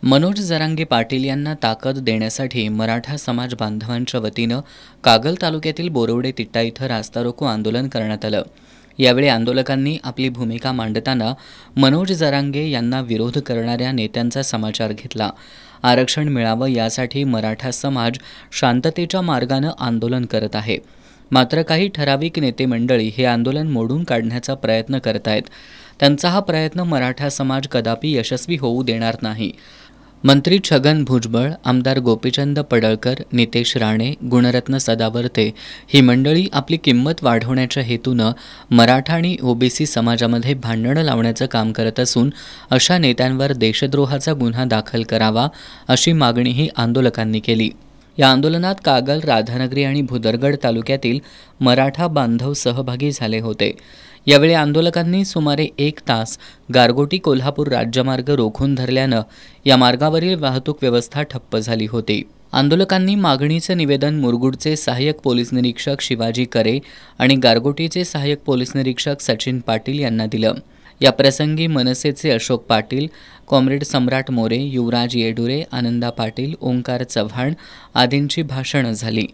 मनोज जरांगे पाटील यांना ताकद देण्यासाठी मराठा समाज बांधवांच्या वतीनं कागल तालुक्यातील बोरवडे तिट्टा इथं रास्ता रोको आंदोलन करण्यात आलं। यावेळी आंदोलकांनी आपली भूमिका मांडताना मनोज जरांगे यांना विरोध करणाऱ्या नेत्यांचा समाचार घेतला। आरक्षण मिळावं यासाठी मराठा समाज शांततेच्या मार्गानं आंदोलन करत आहे, मात्र काही ठराविक नेते मंडळी हे आंदोलन मोडून काढण्याचा प्रयत्न करत आहेत। त्यांचा हा प्रयत्न मराठा समाज कदापि यशस्वी होऊ देणार नाही। मंत्री छगन भुजबळ, आमदार गोपीचंद पडळकर, नितेश राणे, गुणरत्न सदावर्ते ही मंडळी आपली किंमत वाढवण्याच्या हेतूनं मराठा आणि ओबीसी समाजामध्ये भांडणं लावण्याचं काम करत असून अशा नेत्यांवर देशद्रोहाचा गुन्हा दाखल करावा अशी मागणीही आंदोलकांनी केली। या आंदोलनात कागल, राधानगरी आणि भुदरगड तालुक्यातील मराठा बांधव सहभागी झाले होते। यावेळी आंदोलकांनी सुमारे 1 तास गारगोटी कोल्हापूर राज्यमार्ग रोखून धरल्यानं या मार्गावरील वाहतूक व्यवस्था ठप्प झाली होती। आंदोलकांनी मागणीचं निवेदन मुरगुडचे सहाय्यक पोलीस निरीक्षक शिवाजी करे आणि गारगोटीचे सहाय्यक पोलीस निरीक्षक सचिन पाटील यांना दिलं। या प्रसंगी मनसेचे अशोक पाटील, कॉम्रेड सम्राट मोरे, युवराज येडुरे, आनंदा पाटील, ओंकार चव्हाण आदींची भाषणं झाली।